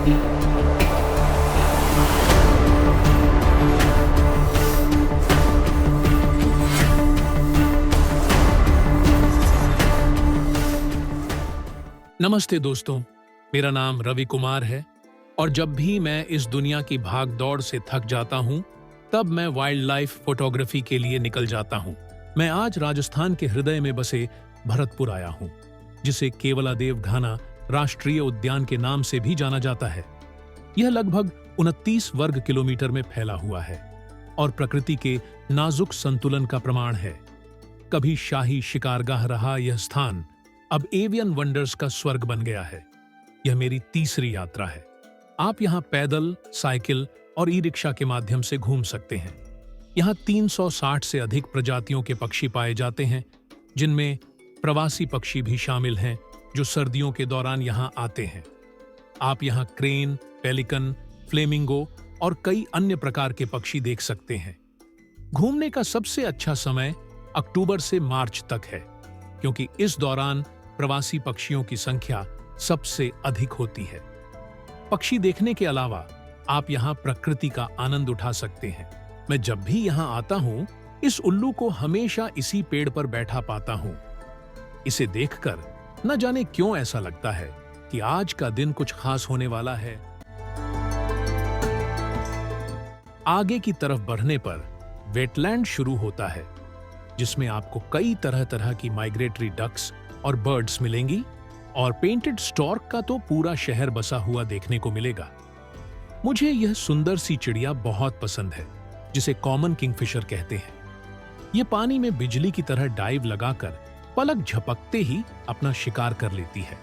नमस्ते दोस्तों, मेरा नाम रवि कुमार है और जब भी मैं इस दुनिया की भाग दौड़ से थक जाता हूं, तब मैं वाइल्ड लाइफ फोटोग्राफी के लिए निकल जाता हूं। मैं आज राजस्थान के हृदय में बसे भरतपुर आया हूं, जिसे केवलादेव घाना राष्ट्रीय उद्यान के नाम से भी जाना जाता है। यह लगभग 29 वर्ग किलोमीटर में फैला हुआ है और प्रकृति के नाजुक संतुलन का प्रमाण है। कभी शाही शिकारगाह रहा यह स्थान अब एवियन वंडर्स का स्वर्ग बन गया है। यह मेरी तीसरी यात्रा है। आप यहाँ पैदल, साइकिल और ई रिक्शा के माध्यम से घूम सकते हैं। यहाँ 360 से अधिक प्रजातियों के पक्षी पाए जाते हैं, जिनमें प्रवासी पक्षी भी शामिल हैं जो सर्दियों के दौरान यहाँ आते हैं। आप यहाँ क्रेन, पेलिकन, फ्लेमिंगो और कई अन्य प्रकार के पक्षी देख सकते हैं। घूमने का सबसे अच्छा समय अक्टूबर से मार्च तक है, क्योंकि इस दौरान प्रवासी पक्षियों की संख्या सबसे अधिक होती है। पक्षी देखने के अलावा आप यहाँ प्रकृति का आनंद उठा सकते हैं। मैं जब भी यहाँ आता हूँ, इस उल्लू को हमेशा इसी पेड़ पर बैठा पाता हूँ। इसे देखकर न जाने क्यों ऐसा लगता है कि आज का दिन कुछ खास होने वाला है। आगे की तरफ बढ़ने पर वेटलैंड शुरू होता है, जिसमें आपको कई तरह तरह की माइग्रेटरी डक्स और बर्ड्स मिलेंगी और पेंटेड स्टॉर्क का तो पूरा शहर बसा हुआ देखने को मिलेगा। मुझे यह सुंदर सी चिड़िया बहुत पसंद है, जिसे कॉमन किंगफिशर कहते हैं। यह पानी में बिजली की तरह डाइव लगाकर पलक झपकते ही अपना शिकार कर लेती है।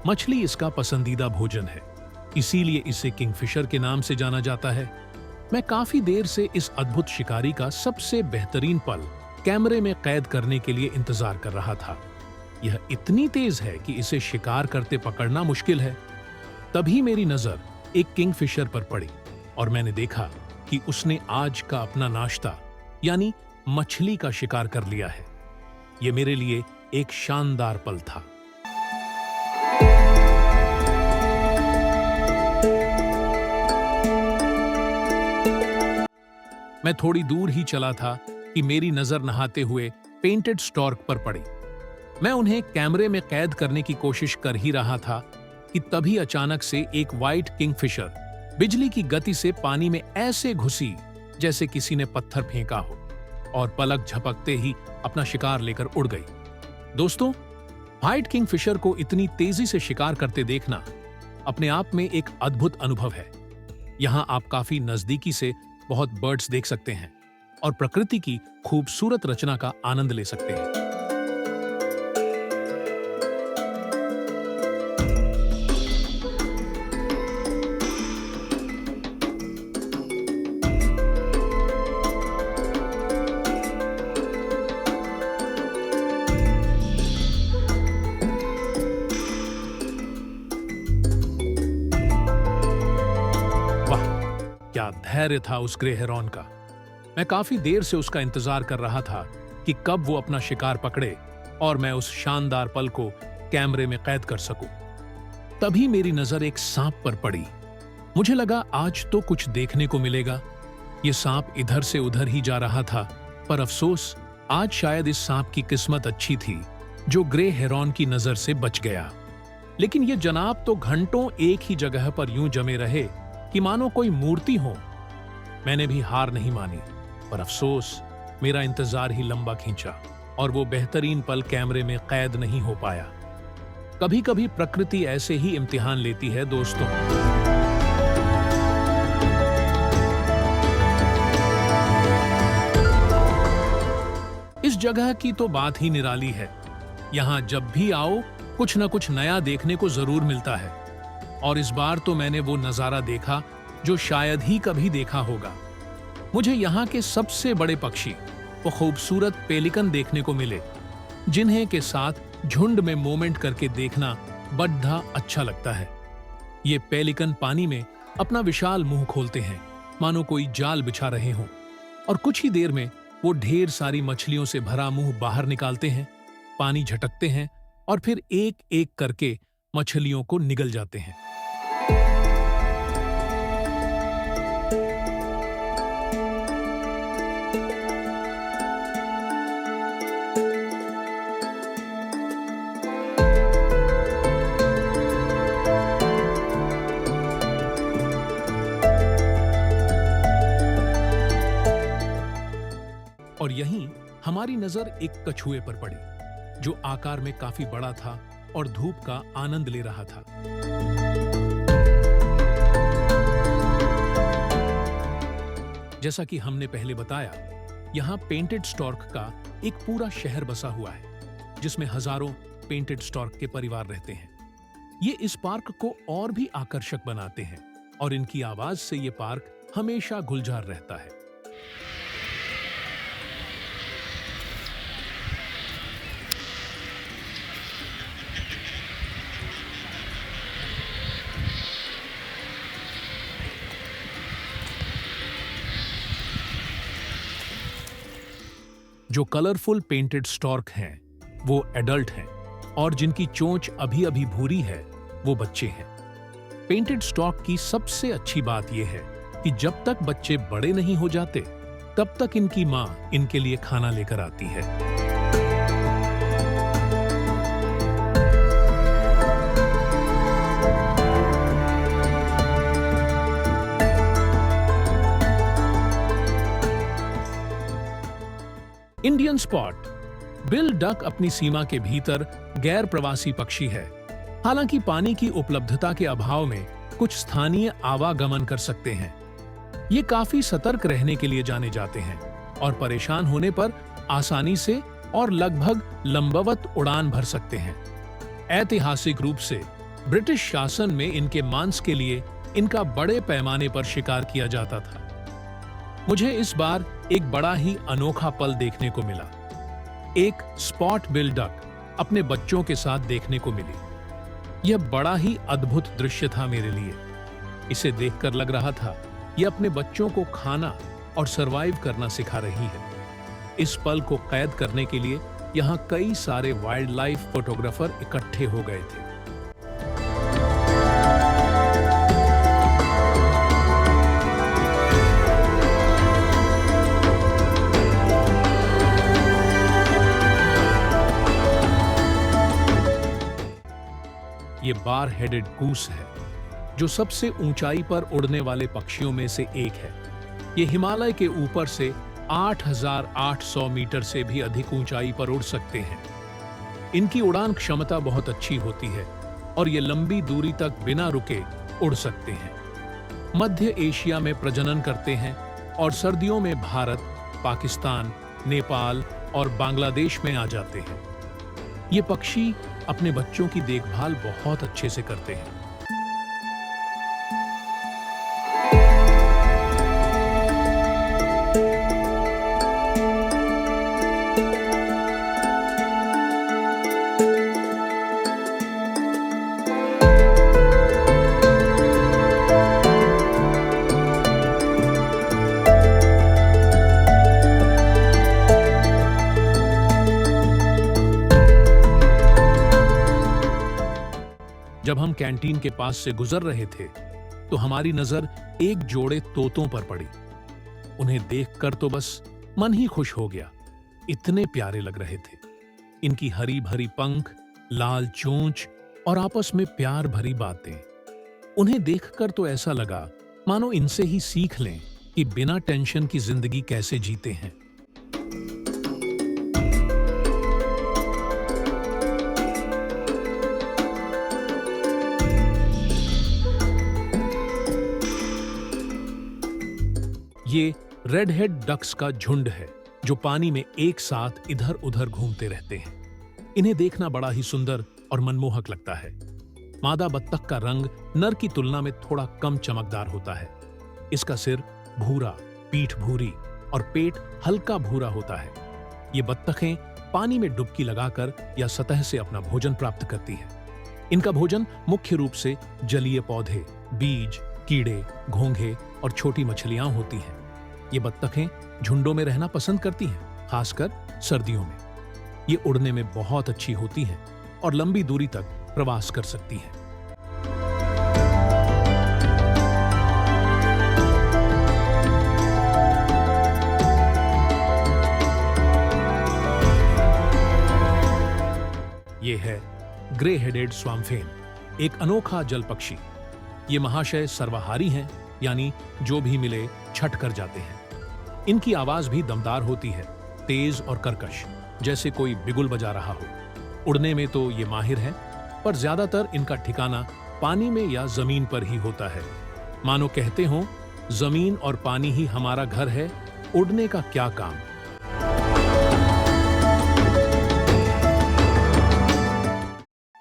मछली इसका पसंदीदा भोजन है, इसीलिए इसे किंगफिशर के नाम से जाना जाता है। मैं काफी देर से इस अद्भुत शिकारी का सबसे बेहतरीन पल कैमरे में कैद करने के लिए इंतजार कर रहा था। यह इतनी तेज है कि इसे शिकार करते पकड़ना मुश्किल है। तभी मेरी नजर एक किंगफिशर पर पड़ी और मैंने देखा कि उसने आज का अपना नाश्ता यानी मछली का शिकार कर लिया है। यह मेरे लिए एक शानदार पल था। मैं थोड़ी दूर ही चला था कि मेरी नजर नहाते हुए पेंटेड स्टॉर्क पर पड़ी। मैं उन्हें कैमरे में कैद करने की कोशिश कर ही रहा था कि तभी अचानक से एक व्हाइट किंगफिशर बिजली की गति से पानी में ऐसे घुसी जैसे किसी ने पत्थर फेंका हो और पलक झपकते ही अपना शिकार लेकर उड़ गई। दोस्तों, व्हाइट किंगफिशर को इतनी तेजी से शिकार करते देखना अपने आप में एक अद्भुत अनुभव है। यहाँ आप काफी नजदीकी से बहुत बर्ड्स देख सकते हैं और प्रकृति की खूबसूरत रचना का आनंद ले सकते हैं। वाह, क्या धैर्य था उस ग्रे हेरॉन का। मैं काफी देर से उसका इंतजार कर रहा था कि कब वो अपना शिकार पकड़े और मैं उस शानदार पल को कैमरे में कैद कर सकूं। तभी मेरी नजर एक सांप पर पड़ी। मुझे लगा आज तो कुछ देखने को मिलेगा। ये सांप इधर से उधर ही जा रहा था, पर अफसोस आज शायद इस सांप की किस्मत अच्छी थी जो ग्रे हेरॉन की नजर से बच गया। लेकिन ये जनाब तो घंटों एक ही जगह पर यूं जमे रहे कि मानो कोई मूर्ति हो। मैंने भी हार नहीं मानी, पर अफसोस मेरा इंतजार ही लंबा खींचा और वो बेहतरीन पल कैमरे में कैद नहीं हो पाया। कभी कभी प्रकृति ऐसे ही इम्तिहान लेती है दोस्तों। इस जगह की तो बात ही निराली है। यहाँ जब भी आओ कुछ न कुछ नया देखने को जरूर मिलता है और इस बार तो मैंने वो नजारा देखा जो शायद ही कभी देखा होगा। मुझे यहाँ के सबसे बड़े पक्षी वो खूबसूरत पेलिकन देखने को मिले, जिन्हें के साथ झुंड में मूवमेंट करके देखना बड़ा अच्छा लगता है। ये पेलिकन पानी में अपना विशाल मुंह खोलते हैं, मानो कोई जाल बिछा रहे हों, और कुछ ही देर में वो ढेर सारी मछलियों से भरा मुंह बाहर निकालते हैं, पानी झटकते हैं और फिर एक एक करके मछलियों को निगल जाते हैं। हमारी नजर एक कछुए पर पड़ी, जो आकार में काफी बड़ा था और धूप का आनंद ले रहा था। जैसा कि हमने पहले बताया, यहाँ पेंटेड स्टॉर्क का एक पूरा शहर बसा हुआ है, जिसमें हजारों पेंटेड स्टॉर्क के परिवार रहते हैं। ये इस पार्क को और भी आकर्षक बनाते हैं और इनकी आवाज से ये पार्क हमेशा गुलजार रहता है। जो कलरफुल पेंटेड स्टॉर्क हैं, वो एडल्ट हैं और जिनकी चोंच अभी अभी भूरी है, वो बच्चे हैं। पेंटेड स्टॉर्क की सबसे अच्छी बात यह है कि जब तक बच्चे बड़े नहीं हो जाते, तब तक इनकी मां इनके लिए खाना लेकर आती है। इंडियन स्पॉट बिल डक अपनी सीमा के भीतर गैर प्रवासी पक्षी है। हालांकि पानी की उपलब्धता के अभाव में कुछ स्थानीय आवागमन कर सकते हैं। ये काफी सतर्क रहने के लिए जाने जाते हैं और परेशान होने पर आसानी से और लगभग लंबवत उड़ान भर सकते हैं। ऐतिहासिक रूप से ब्रिटिश शासन में इनके मांस के लिए इनका बड़े पैमाने पर शिकार किया जाता था। मुझे इस बार एक बड़ा ही अनोखा पल देखने को मिला। एक स्पॉट बिल डक अपने बच्चों के साथ देखने को मिली। यह बड़ा ही अद्भुत दृश्य था मेरे लिए। इसे देखकर लग रहा था यह अपने बच्चों को खाना और सरवाइव करना सिखा रही है। इस पल को कैद करने के लिए यहाँ कई सारे वाइल्ड लाइफ फोटोग्राफर इकट्ठे हो गए थे। ये बार हेडेड गूस है, जो सबसे ऊंचाई पर उड़ने वाले पक्षियों में से एक है। ये हिमालय के ऊपर से 8,800 मीटर से भी अधिक ऊंचाई पर उड़ सकते हैं। इनकी उड़ान क्षमता बहुत अच्छी होती है और ये लंबी दूरी तक बिना रुके उड़ सकते हैं। मध्य एशिया में प्रजनन करते हैं और सर्दियों में भारत, पाकिस्तान, नेपाल और बांग्लादेश में आ जाते हैं। ये पक्षी अपने बच्चों की देखभाल बहुत अच्छे से करते हैं। जब हम कैंटीन के पास से गुजर रहे थे, तो हमारी नजर एक जोड़े तोतों पर पड़ी। उन्हें देखकर तो बस मन ही खुश हो गया। इतने प्यारे लग रहे थे। इनकी हरी भरी पंख, लाल चोंच और आपस में प्यार भरी बातें। उन्हें देखकर तो ऐसा लगा मानो इनसे ही सीख लें कि बिना टेंशन की जिंदगी कैसे जीते हैं। ये रेड हेड डक्स का झुंड है, जो पानी में एक साथ इधर उधर घूमते रहते हैं। इन्हें देखना बड़ा ही सुंदर और मनमोहक लगता है। मादा बत्तख का रंग नर की तुलना में थोड़ा कम चमकदार होता है। इसका सिर भूरा, पीठ भूरी और पेट हल्का भूरा होता है। ये बत्तखें पानी में डुबकी लगाकर या सतह से अपना भोजन प्राप्त करती हैं। इनका भोजन मुख्य रूप से जलीय पौधे, बीज, कीड़े, घोंघे और छोटी मछलियां होती हैं। ये बत्तखें झुंडों में रहना पसंद करती हैं, खासकर सर्दियों में। ये उड़ने में बहुत अच्छी होती हैं और लंबी दूरी तक प्रवास कर सकती हैं। ये है ग्रे हेडेड स्वाम्फेन, एक अनोखा जल पक्षी। ये महाशय सर्वाहारी हैं, यानी जो भी मिले छट कर जाते हैं। इनकी आवाज भी दमदार होती है, तेज और कर्कश, जैसे कोई बिगुल बजा रहा हो। उड़ने में तो ये माहिर हैं, पर ज्यादातर इनका ठिकाना पानी में या जमीन पर ही होता है। मानो कहते हो, जमीन और पानी ही हमारा घर है, उड़ने का क्या काम।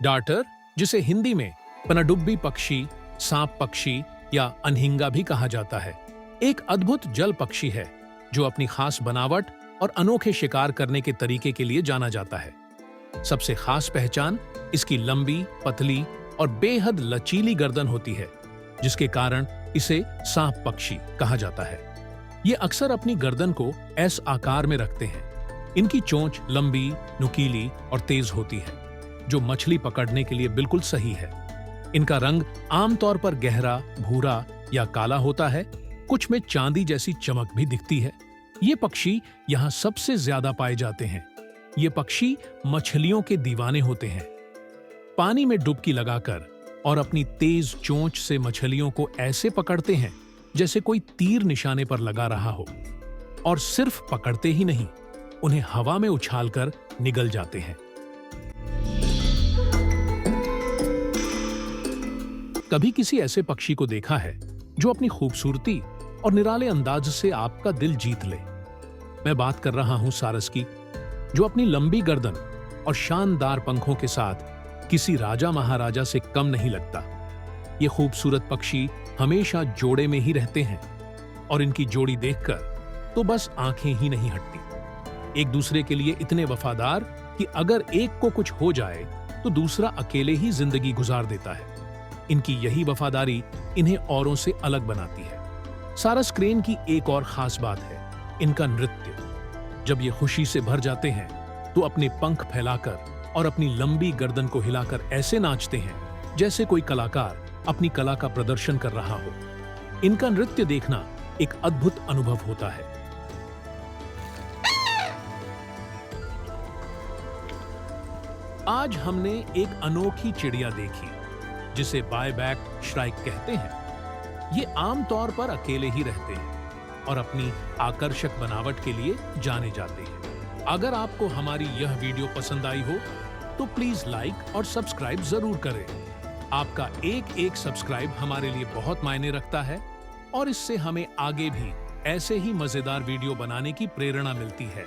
डार्टर, जिसे हिंदी में पनडुब्बी पक्षी, सांप पक्षी या अनहिंगा भी कहा जाता है, एक अद्भुत जल पक्षी है जो अपनी खास बनावट और अनोखे शिकार करने के तरीके के लिए जाना जाता है। सबसे खास पहचान इसकी लंबी, पतली और बेहद लचीली गर्दन होती है, जिसके कारण इसे सांप पक्षी कहा जाता है। ये अक्सर अपनी गर्दन को एस आकार में रखते हैं। इनकी चोंच लंबी, नुकीली और तेज होती है, जो मछली पकड़ने के लिए बिल्कुल सही है। इनका रंग आमतौर पर गहरा भूरा या काला होता है, कुछ में चांदी जैसी चमक भी दिखती है। ये पक्षी यहाँ सबसे ज्यादा पाए जाते हैं। ये पक्षी मछलियों के दीवाने होते हैं। पानी में डुबकी लगाकर और अपनी तेज चोंच से मछलियों को ऐसे पकड़ते हैं जैसे कोई तीर निशाने पर लगा रहा हो। और सिर्फ पकड़ते ही नहीं, उन्हें हवा में उछालकर निगल जाते हैं। कभी किसी ऐसे पक्षी को देखा है जो अपनी खूबसूरती और निराले अंदाज से आपका दिल जीत ले? मैं बात कर रहा हूं सारस की, जो अपनी लंबी गर्दन और शानदार पंखों के साथ किसी राजा महाराजा से कम नहीं लगता। ये खूबसूरत पक्षी हमेशा जोड़े में ही रहते हैं और इनकी जोड़ी देखकर तो बस आंखें ही नहीं हटती। एक दूसरे के लिए इतने वफादार कि अगर एक को कुछ हो जाए तो दूसरा अकेले ही जिंदगी गुजार देता है। इनकी यही वफादारी इन्हें औरों से अलग बनाती है। सारस क्रेन की एक और खास बात है इनका नृत्य। जब ये खुशी से भर जाते हैं तो अपने पंख फैलाकर और अपनी लंबी गर्दन को हिलाकर ऐसे नाचते हैं जैसे कोई कलाकार अपनी कला का प्रदर्शन कर रहा हो। इनका नृत्य देखना एक अद्भुत अनुभव होता है। आज हमने एक अनोखी चिड़िया देखी जिसे बायबैक श्राइक कहते हैं। ये आमतौर पर अकेले ही रहते हैं और अपनी आकर्षक बनावट के लिए जाने जाते हैं। अगर आपको हमारी यह वीडियो पसंद आई हो तो प्लीज लाइक और सब्सक्राइब जरूर करें। आपका एक सब्सक्राइब हमारे लिए बहुत मायने रखता है और इससे हमें आगे भी ऐसे ही मजेदार वीडियो बनाने की प्रेरणा मिलती है।